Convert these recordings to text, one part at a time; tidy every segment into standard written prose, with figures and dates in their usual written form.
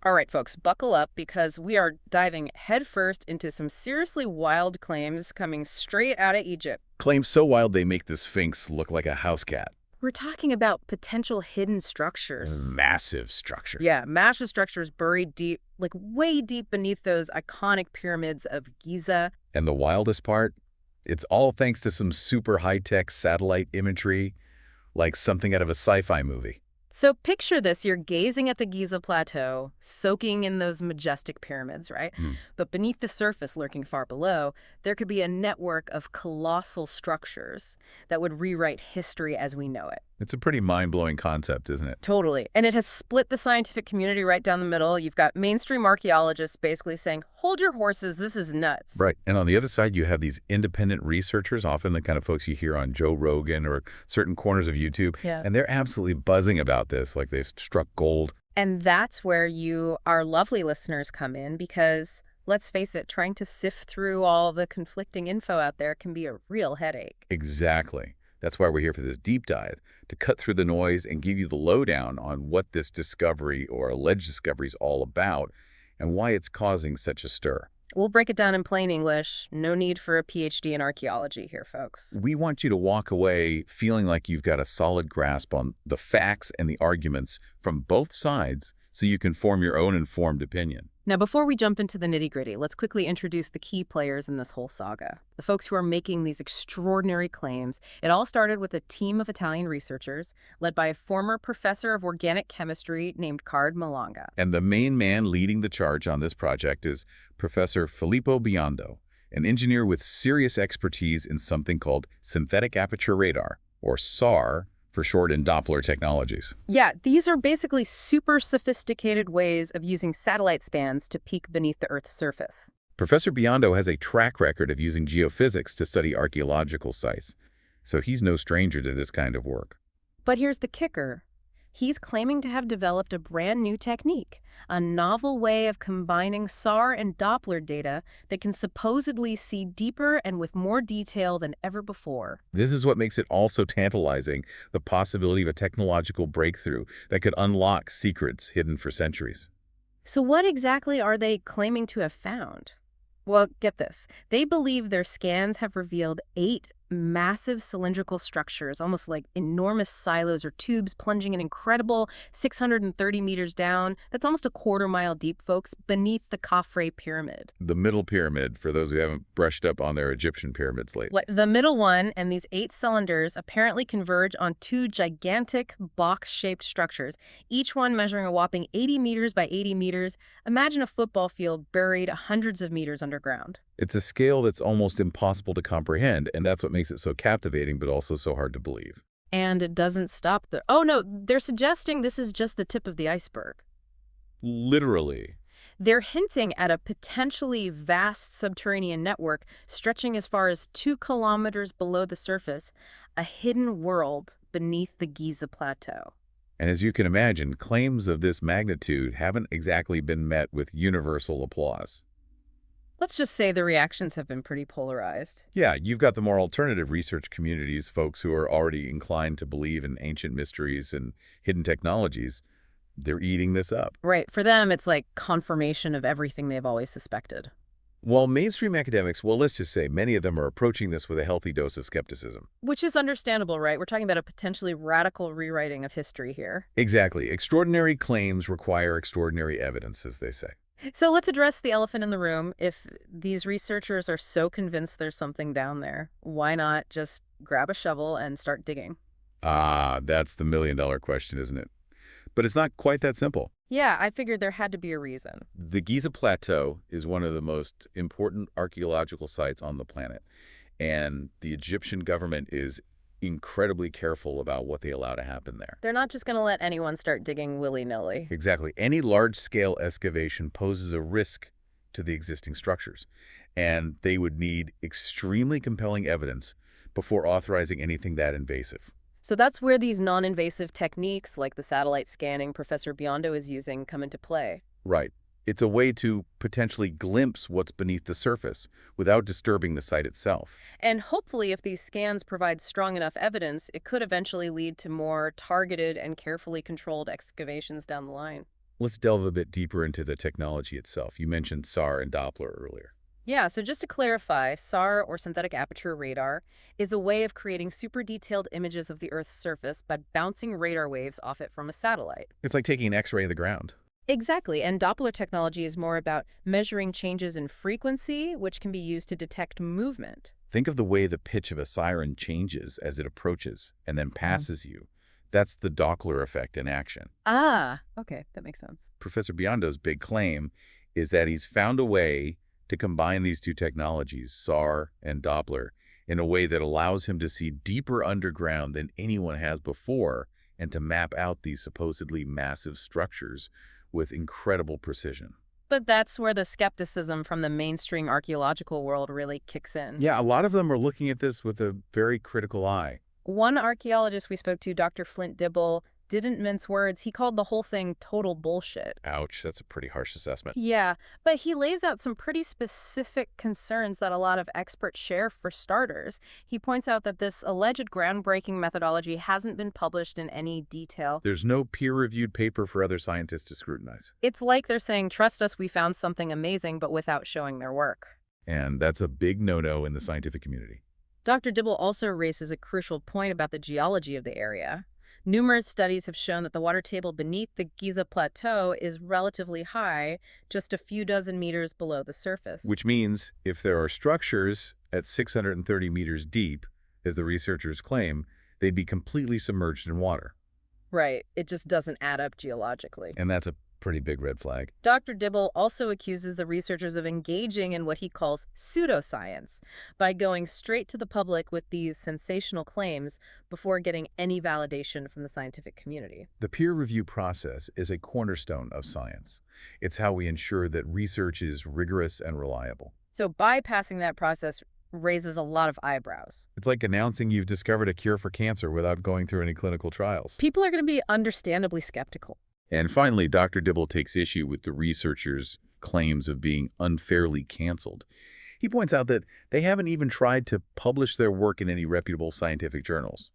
All right, folks, buckle up because we are diving headfirst into some seriously wild claims coming straight out of Egypt. Claims so wild they make the Sphinx look like a house cat. We're talking about potential hidden structures. Massive structure. Yeah, massive structures buried deep, like way deep beneath those iconic pyramids of Giza. And the wildest part? It's all thanks to some super high-tech satellite imagery, like something out of a sci-fi movie. So picture this, you're gazing at the Giza Plateau, soaking in those majestic pyramids, right? Hmm. But beneath the surface, lurking far below, there could be a network of colossal structures that would rewrite history as we know it. It's a pretty mind-blowing concept, isn't it? Totally. And it has split the scientific community right down the middle. You've got mainstream archaeologists basically saying, hold your horses, this is nuts. Right. And on the other side, you have these independent researchers, often the kind of folks you hear on Joe Rogan or certain corners of YouTube, Yeah. and they're absolutely buzzing about this, like they've struck gold. And that's where you, our lovely listeners, come in because, let's face it, trying to sift through all the conflicting info out there can be a real headache. Exactly. That's why we're here for this deep dive, to cut through the noise and give you the lowdown on what this discovery or alleged discovery is all about and why it's causing such a stir. We'll break it down in plain English. No need for a PhD in archaeology here, folks. We want you to walk away feeling like you've got a solid grasp on the facts and the arguments from both sides so you can form your own informed opinion. Now, before we jump into the nitty-gritty, let's quickly introduce the key players in this whole saga, the folks who are making these extraordinary claims. It all started with a team of Italian researchers led by a former professor of organic chemistry named Card Malanga. And the main man leading the charge on this project is Professor Filippo Biondo, an engineer with serious expertise in something called synthetic aperture radar, or SAR, for short in Doppler technologies. Yeah, these are basically super sophisticated ways of using satellite spans to peek beneath the Earth's surface. Professor Biondo has a track record of using geophysics to study archaeological sites, so he's no stranger to this kind of work. But here's the kicker. He's claiming to have developed a brand new technique, a novel way of combining SAR and Doppler data that can supposedly see deeper and with more detail than ever before. This is what makes it also tantalizing, the possibility of a technological breakthrough that could unlock secrets hidden for centuries. So what exactly are they claiming to have found? Well, get this. They believe their scans have revealed 8 massive cylindrical structures, almost like enormous silos or tubes plunging an incredible 630 meters down. That's almost a quarter-mile deep, folks, beneath the Khafre pyramid. The middle pyramid, for those who haven't brushed up on their Egyptian pyramids lately. What the middle one and these 8 cylinders apparently converge on 2 gigantic box-shaped structures, each one measuring a whopping 80 meters by 80 meters. Imagine a football field buried hundreds of meters underground. It's a scale that's almost impossible to comprehend, and that's what makes it so captivating, but also so hard to believe. And it doesn't stop there. Oh, no, they're suggesting this is just the tip of the iceberg. Literally. They're hinting at a potentially vast subterranean network stretching as far as 2 kilometers below the surface, a hidden world beneath the Giza Plateau. And as you can imagine, claims of this magnitude haven't exactly been met with universal applause. Let's just say the reactions have been pretty polarized. Yeah, you've got the more alternative research communities, folks who are already inclined to believe in ancient mysteries and hidden technologies. They're eating this up. Right. For them, it's like confirmation of everything they've always suspected. While mainstream academics, well, let's just say many of them are approaching this with a healthy dose of skepticism. Which is understandable, right? We're talking about a potentially radical rewriting of history here. Exactly. Extraordinary claims require extraordinary evidence, as they say. So let's address the elephant in the room. If these researchers are so convinced there's something down there, why not just grab a shovel and start digging? Ah, that's the million-dollar question, isn't it? But it's not quite that simple. Yeah, I figured there had to be a reason. The Giza Plateau is one of the most important archaeological sites on the planet, and the Egyptian government is incredibly careful about what they allow to happen there. They're not just going to let anyone start digging willy-nilly. Exactly. Any large-scale excavation poses a risk to the existing structures, and they would need extremely compelling evidence before authorizing anything that invasive. So that's where these non-invasive techniques, like the satellite scanning Professor Biondo is using, come into play. Right. It's a way to potentially glimpse what's beneath the surface without disturbing the site itself. And hopefully, if these scans provide strong enough evidence, it could eventually lead to more targeted and carefully controlled excavations down the line. Let's delve a bit deeper into the technology itself. You mentioned SAR and Doppler earlier. Yeah, so just to clarify, SAR, or synthetic aperture radar, is a way of creating super detailed images of the Earth's surface by bouncing radar waves off it from a satellite. It's like taking an X-ray of the ground. Exactly, and Doppler technology is more about measuring changes in frequency, which can be used to detect movement. Think of the way the pitch of a siren changes as it approaches and then passes you. That's the Doppler effect in action. Ah, okay, that makes sense. Professor Biondo's big claim is that he's found a way to combine these two technologies, SAR and Doppler, in a way that allows him to see deeper underground than anyone has before and to map out these supposedly massive structures with incredible precision. But that's where the skepticism from the mainstream archaeological world really kicks in. Yeah, a lot of them are looking at this with a very critical eye. One archaeologist we spoke to, Dr. Flint Dibble, didn't mince words. He called the whole thing total bullshit. Ouch, that's a pretty harsh assessment. Yeah, but he lays out some pretty specific concerns that a lot of experts share. For starters, he points out that this alleged groundbreaking methodology hasn't been published in any detail. There's no peer-reviewed paper for other scientists to scrutinize. It's like they're saying, trust us, we found something amazing, but without showing their work. And that's a big no-no in the scientific community. Dr. Dibble also raises a crucial point about the geology of the area. Numerous studies have shown that the water table beneath the Giza Plateau is relatively high, just a few dozen meters below the surface. Which means if there are structures at 630 meters deep, as the researchers claim, they'd be completely submerged in water. Right, it just doesn't add up geologically. And that's a pretty big red flag. Dr. Dibble also accuses the researchers of engaging in what he calls pseudoscience by going straight to the public with these sensational claims before getting any validation from the scientific community. The peer review process is a cornerstone of science. It's how we ensure that research is rigorous and reliable. So bypassing that process raises a lot of eyebrows. It's like announcing you've discovered a cure for cancer without going through any clinical trials. People are going to be understandably skeptical. And finally, Dr. Dibble takes issue with the researchers' claims of being unfairly canceled. He points out that they haven't even tried to publish their work in any reputable scientific journals.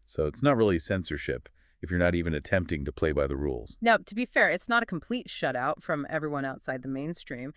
So it's not really censorship if you're not even attempting to play by the rules. Now, to be fair, it's not a complete shutout from everyone outside the mainstream.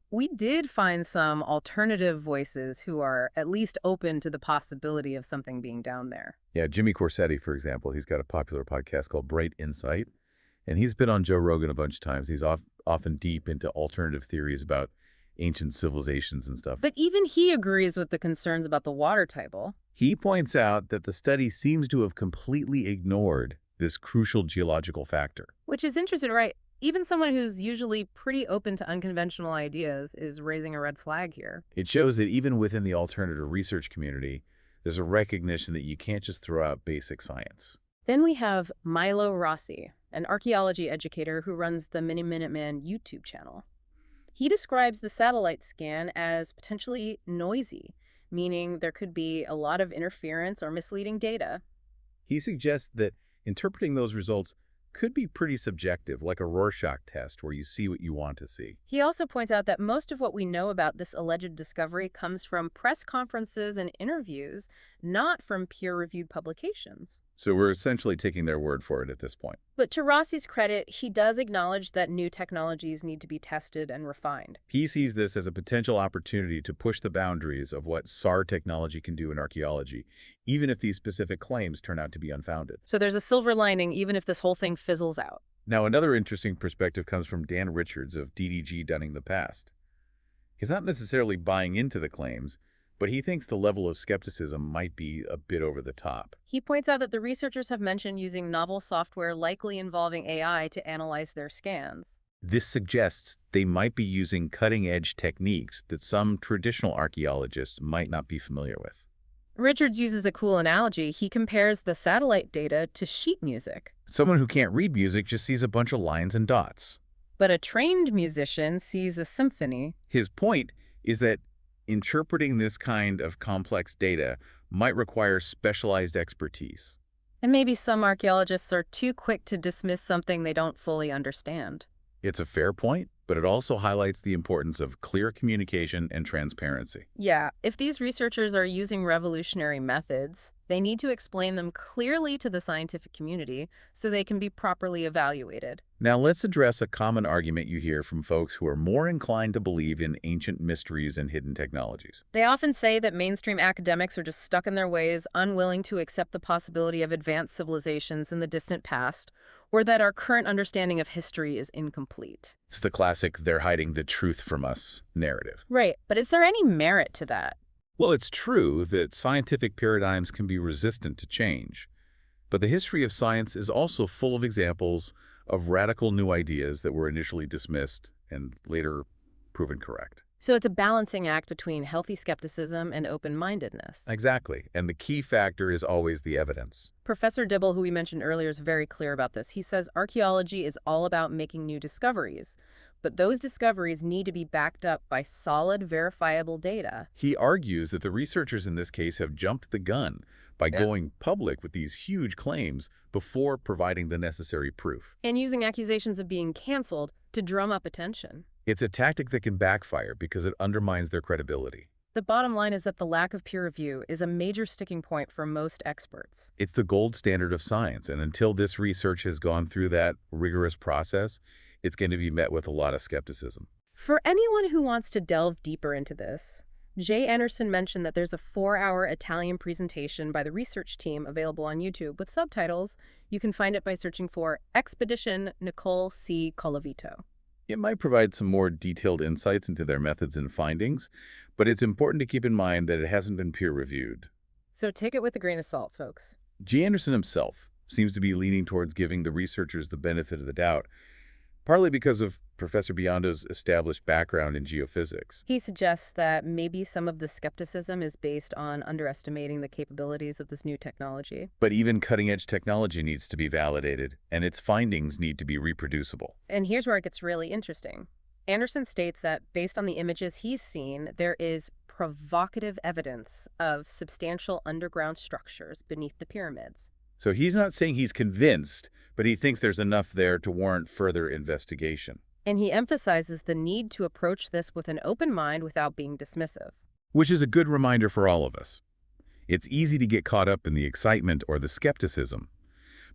We did find some alternative voices who are at least open to the possibility of something being down there. Yeah, Jimmy Corsetti, for example, he's got a popular podcast called Bright Insight. And he's been on Joe Rogan a bunch of times. He's often deep into alternative theories about ancient civilizations and stuff. But even he agrees with the concerns about the water table. He points out that the study seems to have completely ignored this crucial geological factor. Which is interesting, right? Even someone who's usually pretty open to unconventional ideas is raising a red flag here. It shows that even within the alternative research community, there's a recognition that you can't just throw out basic science. Then we have Milo Rossi, an archaeology educator who runs the Mini Minuteman YouTube channel. He describes the satellite scan as potentially noisy, meaning there could be a lot of interference or misleading data. He suggests that interpreting those results could be pretty subjective, like a Rorschach test where you see what you want to see. He also points out that most of what we know about this alleged discovery comes from press conferences and interviews, not from peer-reviewed publications. So we're essentially taking their word for it at this point. But to Rossi's credit, he does acknowledge that new technologies need to be tested and refined. He sees this as a potential opportunity to push the boundaries of what SAR technology can do in archaeology, even if these specific claims turn out to be unfounded. So there's a silver lining even if this whole thing fizzles out. Now, another interesting perspective comes from Dan Richards of DDG Dunning the Past. He's not necessarily buying into the claims, but he thinks the level of skepticism might be a bit over the top. He points out that the researchers have mentioned using novel software likely involving AI to analyze their scans. This suggests they might be using cutting-edge techniques that some traditional archaeologists might not be familiar with. Richards uses a cool analogy. He compares the satellite data to sheet music. Someone who can't read music just sees a bunch of lines and dots. But a trained musician sees a symphony. His point is that interpreting this kind of complex data might require specialized expertise. And maybe some archaeologists are too quick to dismiss something they don't fully understand. It's a fair point, but it also highlights the importance of clear communication and transparency. Yeah, if these researchers are using revolutionary methods, They need to explain them clearly to the scientific community so they can be properly evaluated. Now let's address a common argument you hear from folks who are more inclined to believe in ancient mysteries and hidden technologies. They often say that mainstream academics are just stuck in their ways, unwilling to accept the possibility of advanced civilizations in the distant past, or that our current understanding of history is incomplete. It's the classic "they're hiding the truth from us" narrative. Right, but is there any merit to that? Well, it's true that scientific paradigms can be resistant to change, but the history of science is also full of examples of radical new ideas that were initially dismissed and later proven correct. So it's a balancing act between healthy skepticism and open-mindedness. Exactly, and the key factor is always the evidence. Professor Dibble, who we mentioned earlier, is very clear about this. He says archaeology is all about making new discoveries, but those discoveries need to be backed up by solid, verifiable data. He argues that the researchers in this case have jumped the gun by going public with these huge claims before providing the necessary proof. And using accusations of being canceled to drum up attention. It's a tactic that can backfire because it undermines their credibility. The bottom line is that the lack of peer review is a major sticking point for most experts. It's the gold standard of science, and until this research has gone through that rigorous process, it's going to be met with a lot of skepticism. For anyone who wants to delve deeper into this, Jay Anderson mentioned that there's a 4-hour Italian presentation by the research team available on YouTube with subtitles. You can find it by searching for Expedition Nicole C. Colavito. It might provide some more detailed insights into their methods and findings, but it's important to keep in mind that it hasn't been peer-reviewed. So take it with a grain of salt, folks. G. Anderson himself seems to be leaning towards giving the researchers the benefit of the doubt, partly because of Professor Biando's established background in geophysics. He suggests that maybe some of the skepticism is based on underestimating the capabilities of this new technology. But even cutting-edge technology needs to be validated, and its findings need to be reproducible. And here's where it gets really interesting. Anderson states that based on the images he's seen, there is provocative evidence of substantial underground structures beneath the pyramids. So he's not saying he's convinced, but he thinks there's enough there to warrant further investigation. And he emphasizes the need to approach this with an open mind without being dismissive. Which is a good reminder for all of us. It's easy to get caught up in the excitement or the skepticism,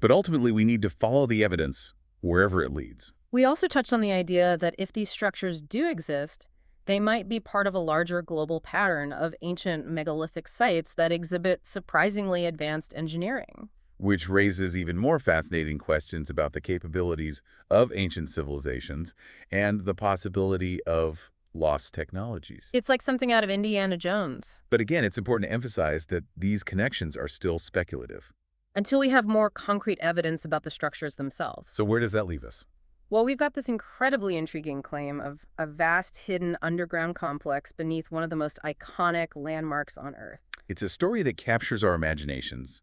but ultimately we need to follow the evidence wherever it leads. We also touched on the idea that if these structures do exist, they might be part of a larger global pattern of ancient megalithic sites that exhibit surprisingly advanced engineering. Which raises even more fascinating questions about the capabilities of ancient civilizations and the possibility of lost technologies. It's like something out of Indiana Jones. But again, it's important to emphasize that these connections are still speculative. Until we have more concrete evidence about the structures themselves. So where does that leave us? Well, we've got this incredibly intriguing claim of a vast hidden underground complex beneath one of the most iconic landmarks on Earth. It's a story that captures our imaginations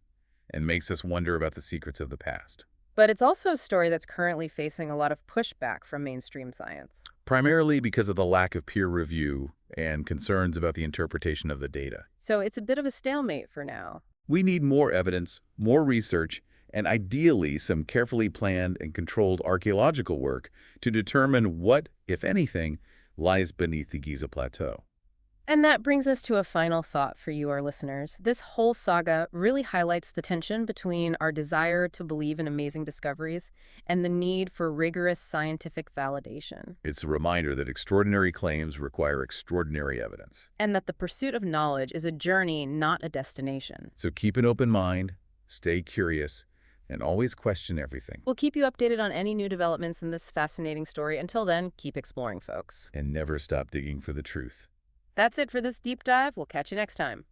and makes us wonder about the secrets of the past. But it's also a story that's currently facing a lot of pushback from mainstream science. Primarily because of the lack of peer review and concerns about the interpretation of the data. So it's a bit of a stalemate for now. We need more evidence, more research, and ideally some carefully planned and controlled archaeological work to determine what, if anything, lies beneath the Giza Plateau. And that brings us to a final thought for you, our listeners. This whole saga really highlights the tension between our desire to believe in amazing discoveries and the need for rigorous scientific validation. It's a reminder that extraordinary claims require extraordinary evidence. And that the pursuit of knowledge is a journey, not a destination. So keep an open mind, stay curious, and always question everything. We'll keep you updated on any new developments in this fascinating story. Until then, keep exploring, folks. And never stop digging for the truth. That's it for this deep dive. We'll catch you next time.